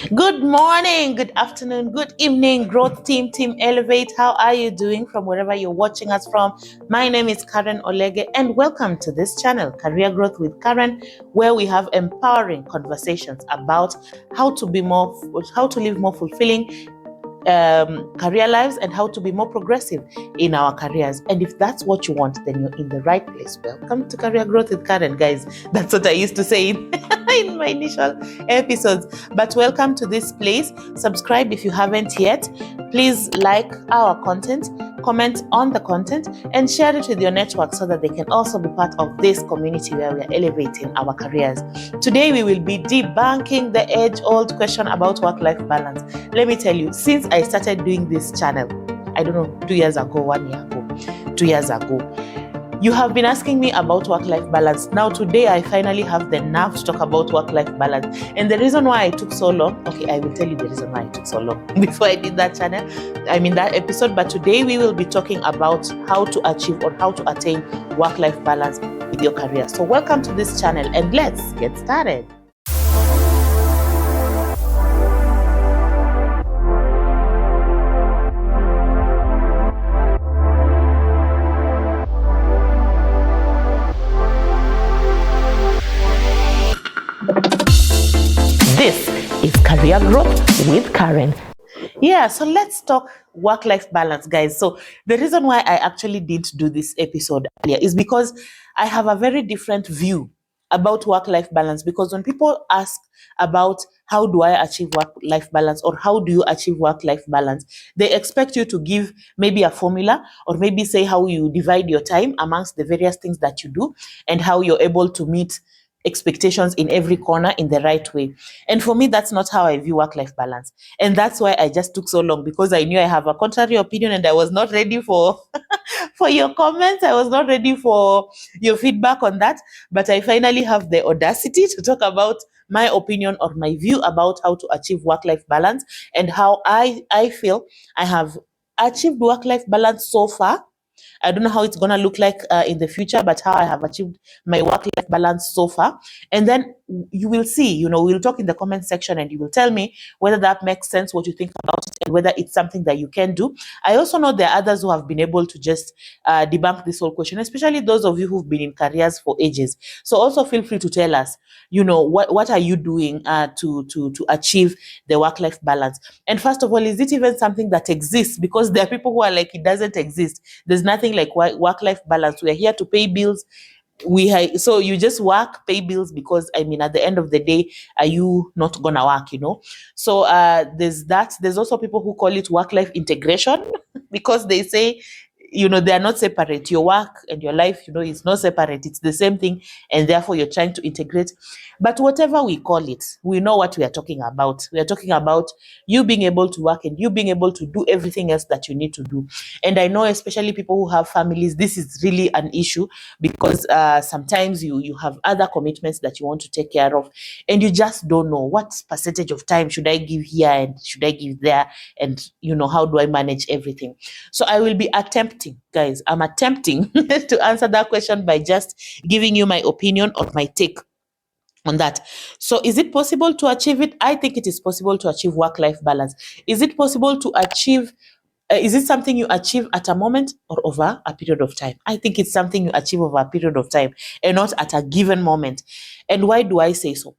Good morning, good afternoon, good evening, growth team, Team Elevate. How are you doing from wherever you're watching us from? My name is Karen Olege, and welcome to this channel, Career Growth with Karen, where we have empowering conversations about how to live more fulfilling career lives and how to be more progressive in our careers. And if that's what you want, then you're in the right place. Welcome to Career Growth with Karen, guys. That's what I used to say in my initial episodes. But welcome to this place. Subscribe if you haven't yet. Please like our content, comment on the content, and share it with your network so that they can also be part of this community where we are elevating our careers. Today, we will be debunking the age-old question about work-life balance. Let me tell you, since I started doing this channel, I don't know, 2 years ago, 1 year ago, 2 years ago, you have been asking me about work-life balance. Now, today, I finally have the nerve to talk about work-life balance. And the reason why I took so long, okay, I will tell you the reason why I took so long before I did that that episode. But today, we will be talking about how to achieve or how to attain work-life balance with your career. So welcome to this channel and let's get started. This is Career Growth with Karen. Yeah, so let's talk work-life balance, guys. So the reason why I actually did do this episode earlier is because I have a very different view about work-life balance. Because when people ask about how do I achieve work-life balance or how do you achieve work-life balance, they expect you to give maybe a formula or maybe say how you divide your time amongst the various things that you do and how you're able to meet expectations in every corner in the right way. And for me, that's not how I view work-life balance. And that's why I just took so long, because I knew I have a contrary opinion and I was not ready for for your comments. I was not ready for your feedback on that. But I finally have the audacity to talk about my opinion or my view about how to achieve work-life balance and how I feel I have achieved work-life balance so far. I don't know how it's going to look like in the future, but how I have achieved my work-life balance so far. And then you will see, we'll talk in the comment section and you will tell me whether that makes sense, what you think about it, and whether it's something that you can do. I also know there are others who have been able to just debunk this whole question, especially those of you who've been in careers for ages. So also feel free to tell us, what are you doing to achieve the work-life balance? And first of all, is it even something that exists? Because there are people who are like, it doesn't exist. There's nothing like work-life balance. We're here to pay bills. So you just work, pay bills, because at the end of the day, are you not gonna work? So there's that. There's also people who call it work-life integration because they say, they are not separate. Your work and your life, is not separate. It's the same thing, and therefore you're trying to integrate. But whatever we call it, we know what we are talking about. We are talking about you being able to work and you being able to do everything else that you need to do. And I know, especially people who have families, this is really an issue, because sometimes you have other commitments that you want to take care of, and you just don't know what percentage of time should I give here and should I give there, and how do I manage everything. So I will be attempting, guys, I'm attempting to answer that question by just giving you my opinion or my take on that. So is it possible to achieve it? I think it is possible to achieve work-life balance. Is it possible to achieve is it something you achieve at a moment or over a period of time? I think it's something you achieve over a period of time and not at a given moment. And why do I say so?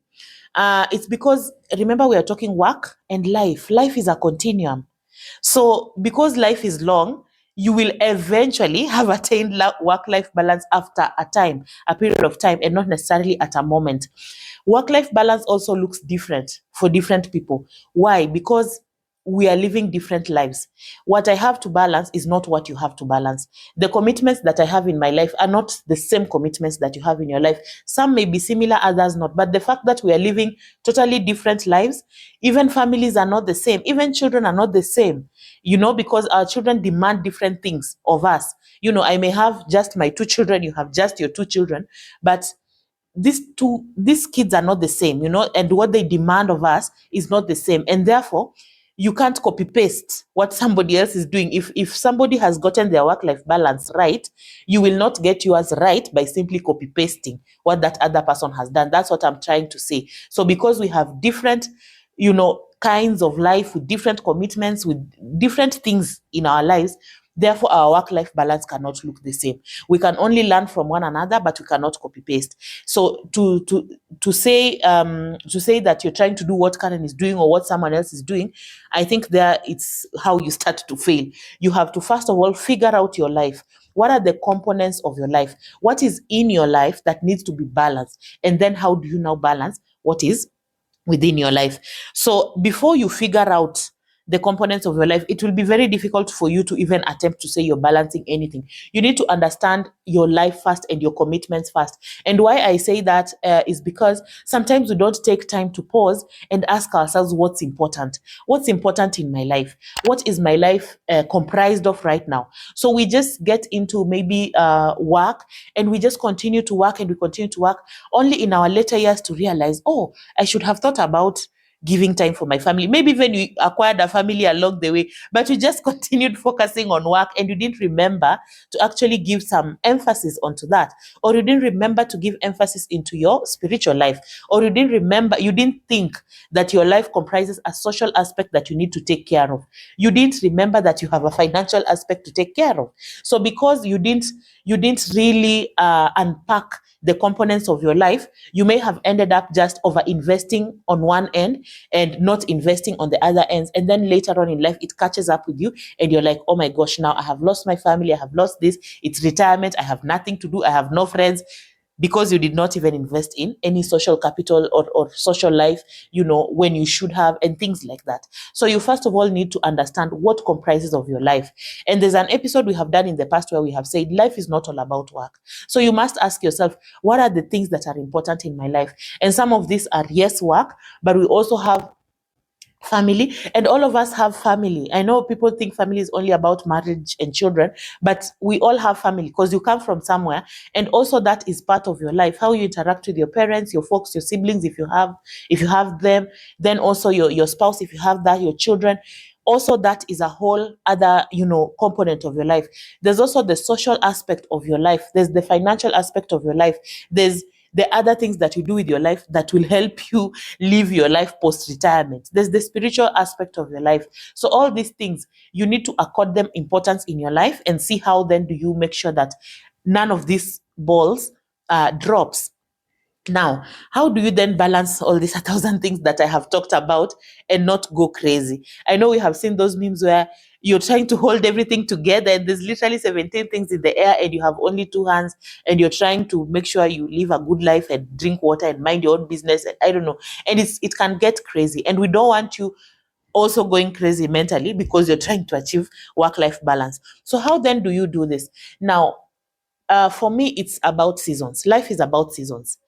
It's because, remember, we are talking work and life. Life is a continuum. So because life is long, you will eventually have attained work-life balance after a period of time, and not necessarily at a moment. Work-life balance also looks different for different people. Why? Because we are living different lives. What I have to balance is not what you have to balance. The commitments that I have in my life are not the same commitments that you have in your life. Some may be similar, others not. But the fact that we are living totally different lives, even families are not the same, even children are not the same, because our children demand different things of us. I may have just my 2 children, you have just your 2 children, but these kids are not the same, and what they demand of us is not the same. And therefore, you can't copy paste what somebody else is doing. If somebody has gotten their work-life balance right, you will not get yours right by simply copy pasting what that other person has done. That's what I'm trying to say. So because we have different, kinds of life, with different commitments, with different things in our lives. Therefore, our work-life balance cannot look the same. We can only learn from one another, but we cannot copy paste. So to say that you're trying to do what Karen is doing or what someone else is doing, I think there it's how you start to fail. You have to first of all figure out your life. What are the components of your life? What is in your life that needs to be balanced? And then how do you now balance what is within your life? So before you figure out the components of your life, it will be very difficult for you to even attempt to say you're balancing anything. You need to understand your life first and your commitments first. And why I say that is because sometimes we don't take time to pause and ask ourselves what's important. What's important in my life? What is my life comprised of right now? So we just get into maybe work, and we just continue to work and we continue to work, only in our later years to realize, oh, I should have thought about giving time for my family. Maybe even you acquired a family along the way, but you just continued focusing on work and you didn't remember to actually give some emphasis onto that. Or you didn't remember to give emphasis into your spiritual life. Or you didn't think that your life comprises a social aspect that you need to take care of. You didn't remember that you have a financial aspect to take care of. So because you didn't really unpack the components of your life, you may have ended up just over investing on one end and not investing on the other ends. And then later on in life, it catches up with you and you're like, oh my gosh, now I have lost my family. I have lost this. It's retirement. I have nothing to do. I have no friends, because you did not even invest in any social capital or social life, when you should have, and things like that. So you first of all need to understand what comprises of your life. And there's an episode we have done in the past where we have said life is not all about work. So you must ask yourself, what are the things that are important in my life? And some of these are, yes, work, but we also have family, and all of us have family. I know people think family is only about marriage and children, but we all have family because you come from somewhere, and also that is part of your life, how you interact with your parents, your folks, your siblings, if you have them, then also your spouse, if you have that, your children. Also, that is a whole other component of your life. There's also the social aspect of your life. There's the financial aspect of your life. There's the other things that you do with your life that will help you live your life post-retirement. There's the spiritual aspect of your life. So all these things, you need to accord them importance in your life and see how then do you make sure that none of these balls drops. Now, how do you then balance all these 1,000 things that I have talked about and not go crazy? I know we have seen those memes where you're trying to hold everything together and there's literally 17 things in the air and you have only two hands, and you're trying to make sure you live a good life and drink water and mind your own business. And I don't know. And it can get crazy. And we don't want you also going crazy mentally because you're trying to achieve work-life balance. So how then do you do this? Now, for me, it's about seasons. Life is about seasons.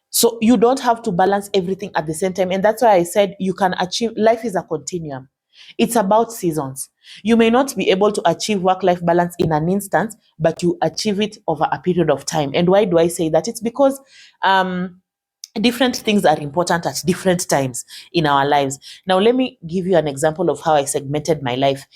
So you don't have to balance everything at the same time. And that's why I said you can achieve, life is a continuum. It's about seasons. You may not be able to achieve work-life balance in an instant, but you achieve it over a period of time. And why do I say that? It's because different things are important at different times in our lives. Now, let me give you an example of how I segmented my life.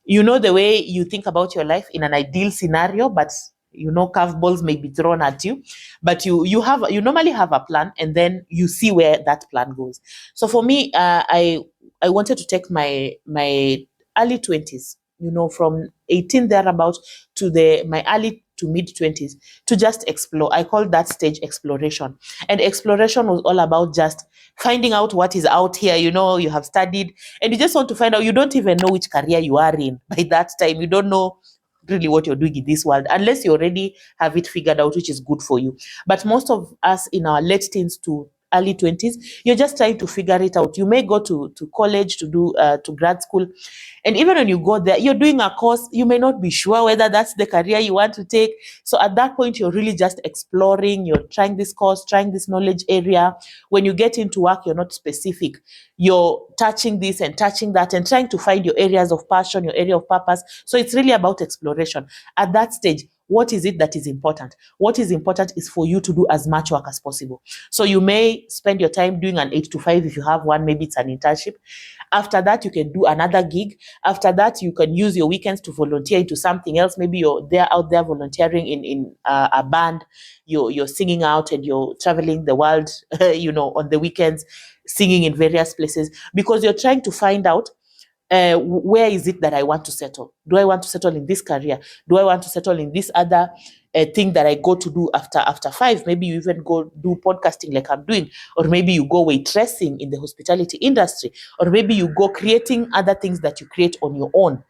You know, the way you think about your life in an ideal scenario, but curveballs may be thrown at you, but you normally have a plan, and then you see where that plan goes. So for me, I wanted to take my early 20s, from 18 thereabout to my early to mid 20s, to just explore. I call that stage exploration. And exploration was all about just finding out what is out here. You have studied and you just want to find out. You don't even know which career you are in by that time. You don't know really what you're doing in this world unless you already have it figured out, which is good for you. But most of us in our late teens to early 20s, you're just trying to figure it out. You may go to college to do to grad school, and even when you go there, you're doing a course. You may not be sure whether that's the career you want to take. So at that point, you're really just exploring. You're trying this course, trying this knowledge area. When you get into work, you're not specific. You're touching this and touching that and trying to find your areas of passion, your area of purpose. So it's really about exploration. At that stage, what is it that is important? What is important is for you to do as much work as possible. So you may spend your time doing an 8 to 5 if you have one, maybe it's an internship. After that, you can do another gig. After that, you can use your weekends to volunteer into something else. Maybe you're there out there volunteering in a band. You're singing out and you're traveling the world, on the weekends, singing in various places because you're trying to find out where is it that I want to settle? Do I want to settle in this career? Do I want to settle in this other thing that I go to do after 5? Maybe you even go do podcasting like I'm doing, or maybe you go waitressing in the hospitality industry, or maybe you go creating other things that you create on your own.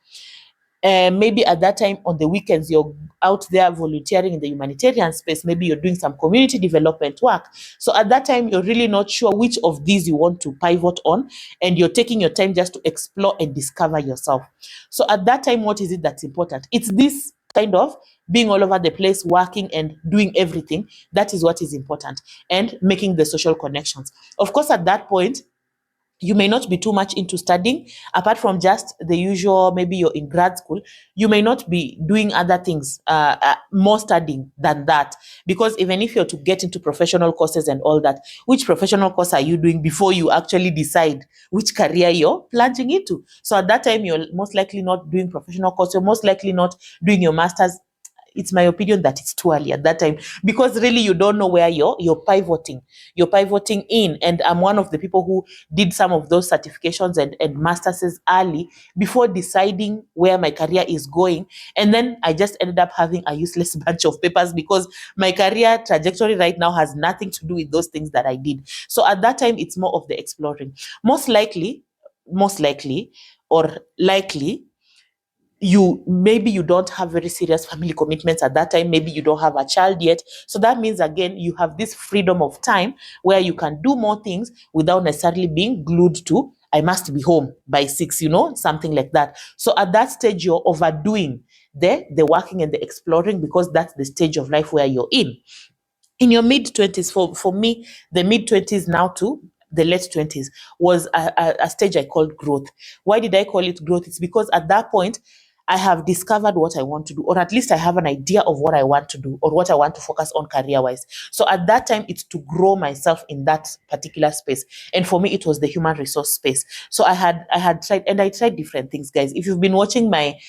Maybe at that time on the weekends, you're out there volunteering in the humanitarian space. Maybe you're doing some community development work. So at that time, you're really not sure which of these you want to pivot on, and you're taking your time just to explore and discover yourself. So at that time, what is it that's important? It's this kind of being all over the place, working and doing everything. That is what is important, and making the social connections. Of course, at that point, you may not be too much into studying apart from just the usual. Maybe you're in grad school, you may not be doing other things, more studying than that, because even if you're to get into professional courses and all that, which professional course are you doing before you actually decide which career you're plunging into? So at that time, you're most likely not doing professional course, you're most likely not doing your master's. It's my opinion that it's too early at that time, because really you don't know where you're pivoting in. And I'm one of the people who did some of those certifications and masters early before deciding where my career is going. And then I just ended up having a useless bunch of papers because my career trajectory right now has nothing to do with those things that I did. So at that time, it's more of the exploring. Most likely or likely, you don't have very serious family commitments at that time. Maybe you don't have a child yet. So that means, again, you have this freedom of time where you can do more things without necessarily being glued to, I must be home by 6, something like that. So at that stage, you're overdoing the working and the exploring, because that's the stage of life where you're in your mid 20s. For me, the mid 20s now to the late 20s was a stage I called growth. Why did I call it growth? It's because at that point, I have discovered what I want to do, or at least I have an idea of what I want to do or what I want to focus on career wise. So at that time, it's to grow myself in that particular space. And for me, it was the human resource space. So I had tried, and I tried different things, guys. If you've been watching my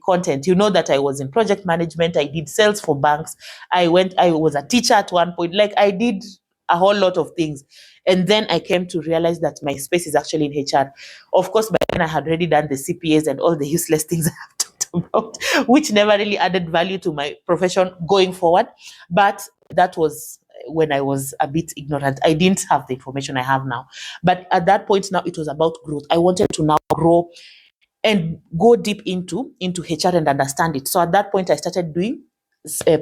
content, you know that I was in project management. I did sales for banks. I was a teacher at one point. Like, I did a whole lot of things. And then I came to realize that my space is actually in HR. Of course, by then I had already done the CPAs and all the useless things I have talked about, which never really added value to my profession going forward. But that was when I was a bit ignorant. I didn't have the information I have now. But at that point now, it was about growth. I wanted to now grow and go deep into HR and understand it. So at that point, I started doing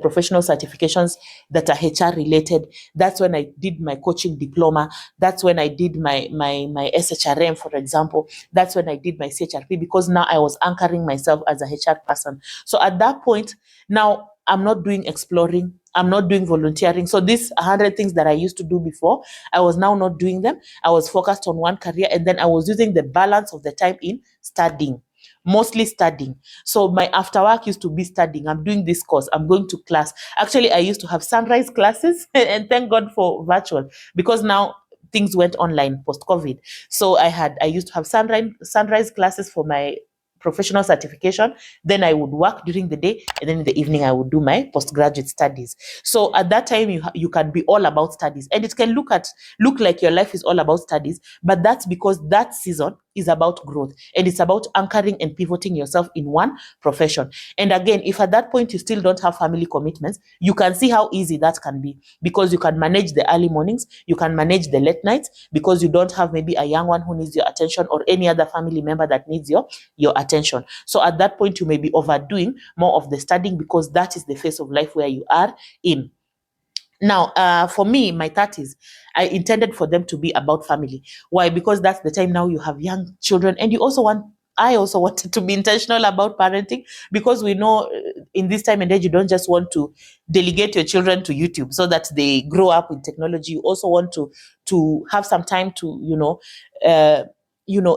professional certifications that are HR related. That's when I did my coaching diploma. That's when I did my SHRM, for example. That's when I did my CHRP, because now I was anchoring myself as a HR person. So at that point, now I'm not doing exploring. I'm not doing volunteering. So these 100 things that I used to do before, I was now not doing them. I was focused on one career, and then I was using the balance of the time in studying, mostly studying. So my after work used to be studying. I'm doing this course, I'm going to class. Actually, I used to have sunrise classes and thank God for virtual, because now things went online post-COVID. So I used to have sunrise classes for my professional certification. Then I would work during the day, and then in the evening I would do my postgraduate studies. So at that time, you can be all about studies, and it can look like your life is all about studies, but that's because that season is about growth, and it's about anchoring and pivoting yourself in one profession. And again, if at that point you still don't have family commitments, you can see how easy that can be, because you can manage the early mornings, you can manage the late nights, because you don't have maybe a young one who needs your attention, or any other family member that needs your attention. So at that point, you may be overdoing more of the studying, because that is the phase of life where you are in. Now, for me, my 30s, I intended for them to be about family. Why? Because that's the time now you have young children, and I also wanted to be intentional about parenting, because we know in this time and age, you don't just want to delegate your children to YouTube so that they grow up with technology. You also want to have some time to,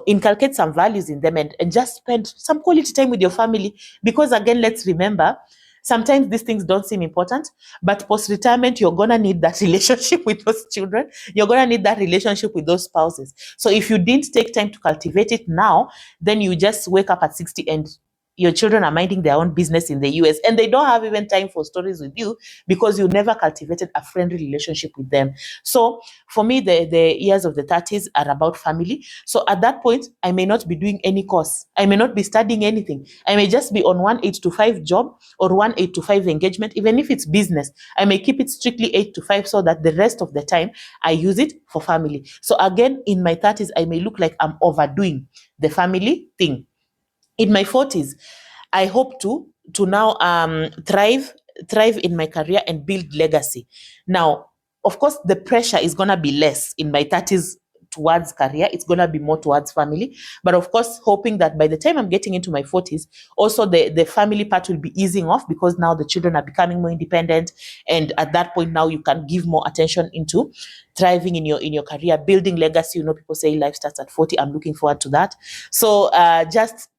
inculcate some values in them, and just spend some quality time with your family. Because again, let's remember, Sometimes these things don't seem important, but post-retirement, you're going to need that relationship with those children. You're going to need that relationship with those spouses. So if you didn't take time to cultivate it now, then you just wake up at 60 and your children are minding their own business in the US, and they don't have even time for stories with you because you never cultivated a friendly relationship with them. So for me, the years of the 30s are about family. So at that point, I may not be doing any course. I may not be studying anything. I may just be on one 8 to 5 job or one 8 to 5 engagement. Even if it's business, I may keep it strictly 8 to 5 so that the rest of the time I use it for family. So again, in my 30s, I may look like I'm overdoing the family thing. In my 40s, I hope to now thrive in my career and build legacy. Now, of course, the pressure is gonna be less in my 30s towards career. It's gonna be more towards family. But of course, hoping that by the time I'm getting into my 40s, also the family part will be easing off because now the children are becoming more independent. And at that point, now you can give more attention into thriving in your career, building legacy. You know, people say life starts at 40. I'm looking forward to that. So just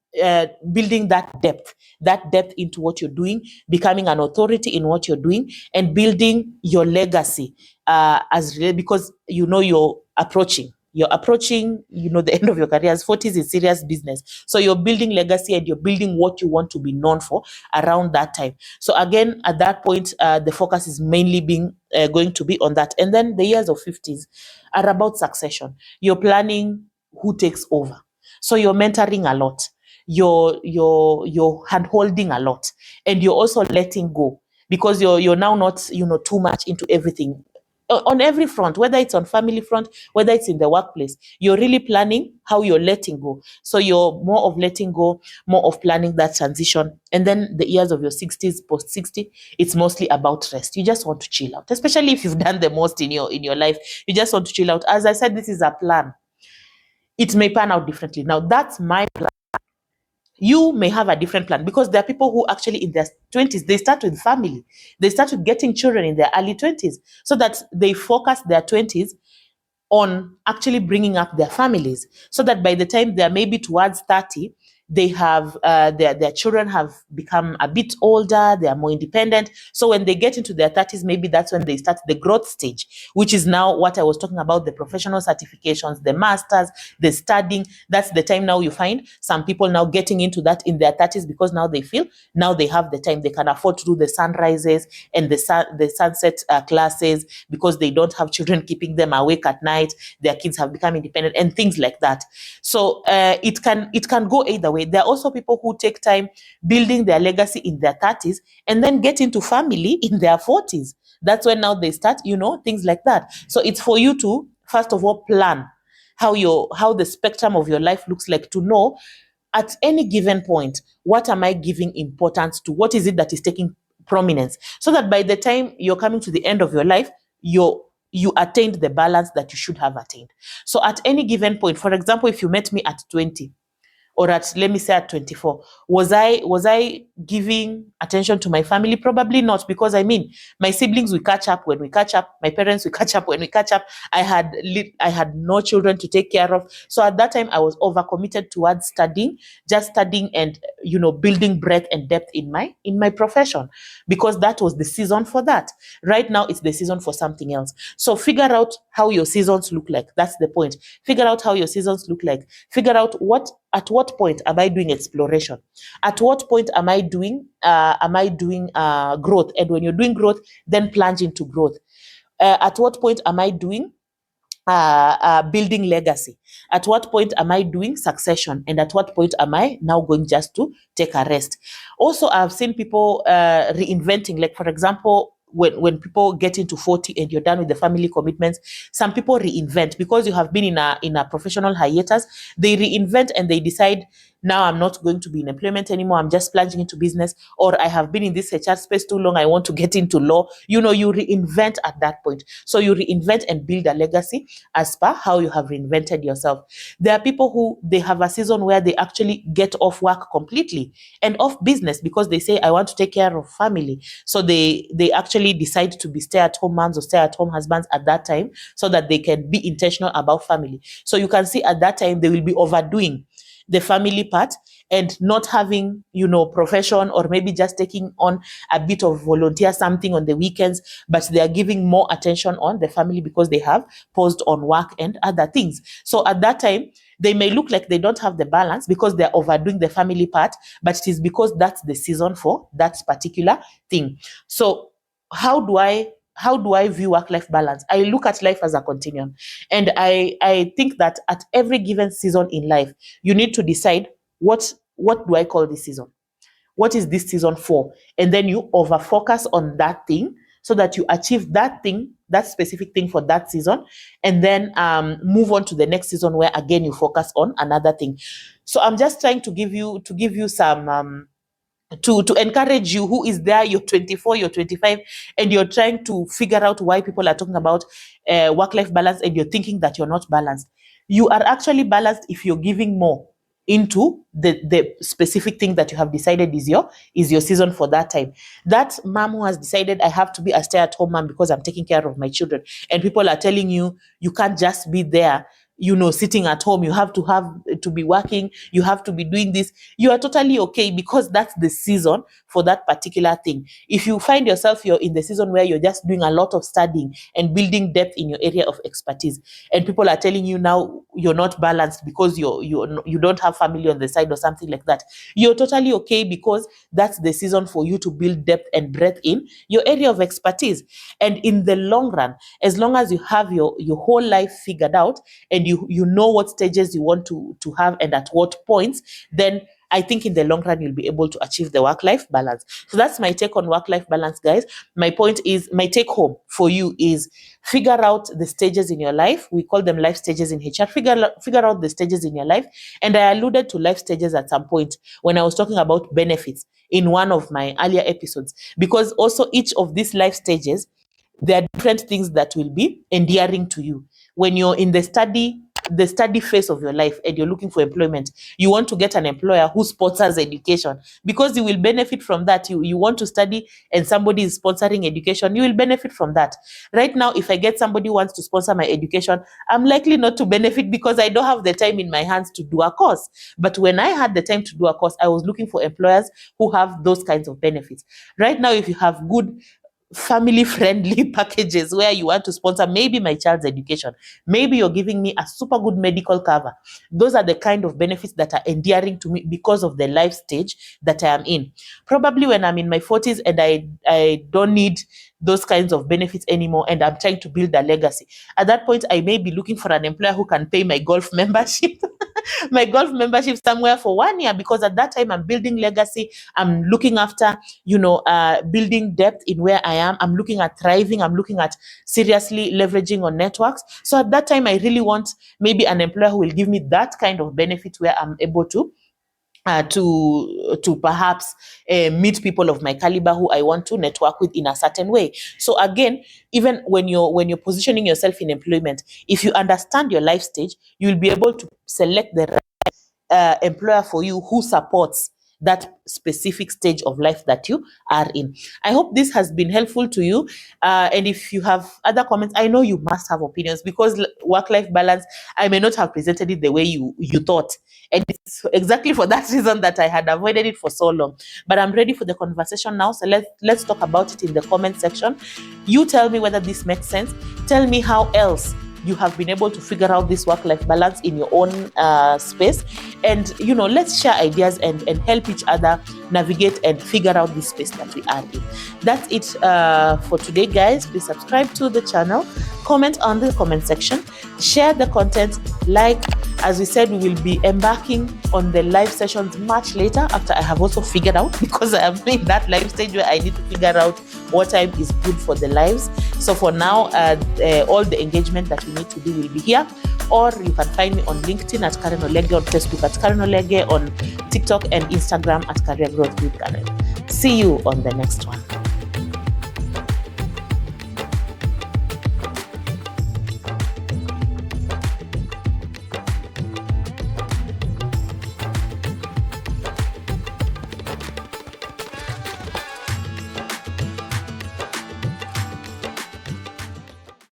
building that depth into what you're doing, becoming an authority in what you're doing, and building your legacy because you know you're approaching, the end of your career. 40s is serious business. So you're building legacy and you're building what you want to be known for around that time. So again, at that point, the focus is mainly going to be on that. And then the years of 50s are about succession. You're planning who takes over. So you're mentoring a lot. You're hand holding a lot, and you're also letting go because you're now not too much into everything on every front, whether it's on family front, whether it's in the workplace. You're really planning how you're letting go. So you're more of letting go, more of planning that transition. And then the years of your 60s, post 60, it's mostly about rest. You just want to chill out, especially if you've done the most in your life. You just want to chill out. As I said, this is a plan. It may pan out differently. Now that's my plan. You may have a different plan because there are people who actually in their 20s, they start with family. They start with getting children in their early 20s so that they focus their 20s on actually bringing up their families so that by the time they're maybe towards 30, they have their children have become a bit older, they are more independent. So when they get into their 30s, maybe that's when they start the growth stage, which is now what I was talking about, the professional certifications, the masters, the studying. That's the time now you find some people now getting into that in their 30s because now they feel now they have the time, they can afford to do the sunrises and the sunset classes because they don't have children keeping them awake at night. Their kids have become independent and things like that. So it can go either way. There are also people who take time building their legacy in their 30s and then get into family in their 40s. That's when now they start, things like that. So it's for you to, first of all, plan how the spectrum of your life looks like, to know at any given point, what am I giving importance to? What is it that is taking prominence? So that by the time you're coming to the end of your life, you attained the balance that you should have attained. So at any given point, for example, if you met me at 20, or let me say at 24, was I giving attention to my family? Probably not, because my siblings will catch up when we catch up, my parents will catch up when we catch up. I had no children to take care of. So at that time I was overcommitted towards studying, just studying and building breadth and depth in my profession, because that was the season for that. Right now it's the season for something else. So figure out how your seasons look like. That's the point. Figure out how your seasons look like. Figure out at what point am I doing exploration? At what point am I doing growth? And when you're doing growth, then plunge into growth. At what point am I doing building legacy? At what point am I doing succession? And at what point am I now going just to take a rest? Also, I've seen people reinventing, like for example, when people get into 40 and you're done with the family commitments, some people reinvent because you have been in a professional hiatus. They reinvent and they decide, now I'm not going to be in employment anymore. I'm just plunging into business. Or I have been in this HR space too long. I want to get into law. You reinvent at that point. So you reinvent and build a legacy as per how you have reinvented yourself. There are people who they have a season where they actually get off work completely and off business because they say, I want to take care of family. So they actually decide to be stay-at-home moms or stay-at-home husbands at that time so that they can be intentional about family. So you can see at that time they will be overdoing. the family part and not having, profession, or maybe just taking on a bit of volunteer something on the weekends, but they are giving more attention on the family because they have paused on work and other things. So at that time, they may look like they don't have the balance because they're overdoing the family part, but it is because that's the season for that particular thing. So how do I view work-life balance? I look at life as a continuum. And I think that at every given season in life, you need to decide what do I call this season? What is this season for? And then you over focus on that thing so that you achieve that thing, that specific thing for that season, and then move on to the next season where again you focus on another thing. So I'm just trying to give you some to encourage you who is there, you're 24, you're 25, and you're trying to figure out why people are talking about work-life balance and you're thinking that you're not balanced. You are actually balanced if you're giving more into the specific thing that you have decided is your season for that time. That mom who has decided, I have to be a stay-at-home mom because I'm taking care of my children, and people are telling you can't just be there sitting at home, you have to be working, you have to be doing this. You are totally okay because that's the season for that particular thing. If you find yourself you're in the season where you're just doing a lot of studying and building depth in your area of expertise, and people are telling you now you're not balanced because you don't have family on the side or something like that, you're totally okay because that's the season for you to build depth and breadth in your area of expertise. And in the long run, as long as you have your whole life figured out and you know what stages you want to have and at what points, then I think in the long run you'll be able to achieve the work-life balance. So that's my take on work-life balance, guys. My take home for you is figure out the stages in your life. We call them life stages in HR. Figure out the stages in your life. And I alluded to life stages at some point when I was talking about benefits in one of my earlier episodes, because also each of these life stages, there are different things that will be endearing to you. When you're in the study phase of your life and you're looking for employment, you want to get an employer who sponsors education because you will benefit from that. You want to study and somebody is sponsoring education, you will benefit from that. Right now, if I get somebody who wants to sponsor my education, I'm likely not to benefit because I don't have the time in my hands to do a course. But when I had the time to do a course, I was looking for employers who have those kinds of benefits. Right now, if you have good family-friendly packages where you want to sponsor maybe my child's education, maybe you're giving me a super good medical cover, those are the kind of benefits that are endearing to me because of the life stage that I am in. Probably when I'm in my 40s and I don't need those kinds of benefits anymore and I'm trying to build a legacy, at that point I may be looking for an employer who can pay my golf membership my golf membership somewhere for 1 year, because at that time I'm building legacy, I'm looking after building depth in where I am, I'm looking at thriving, I'm looking at seriously leveraging on networks. So at that time I really want maybe an employer who will give me that kind of benefit where I'm able to perhaps meet people of my caliber who I want to network with in a certain way. So again, even when you're positioning yourself in employment, if you understand your life stage, you'll be able to select the right employer for you who supports that specific stage of life that you are in. I hope this has been helpful to you. And if you have other comments, I know you must have opinions, because work-life balance, I may not have presented it the way you thought. And it's exactly for that reason that I had avoided it for so long. But I'm ready for the conversation now. So let's talk about it in the comment section. You tell me whether this makes sense. Tell me how else you have been able to figure out this work-life balance in your own space. And, let's share ideas and help each other navigate and figure out this space that we are in. That's it for today, guys. Please subscribe to the channel, comment on the comment section, share the content, like. As we said, we will be embarking on the live sessions much later after I have also figured out, because I am in that live stage where I need to figure out what time is good for the lives. So for now, all the engagement that we need to do will be here. Or you can find me on LinkedIn at Karen Olege, on Facebook at Karen Olege, on TikTok and Instagram at Career Growth with Karen. See you on the next one.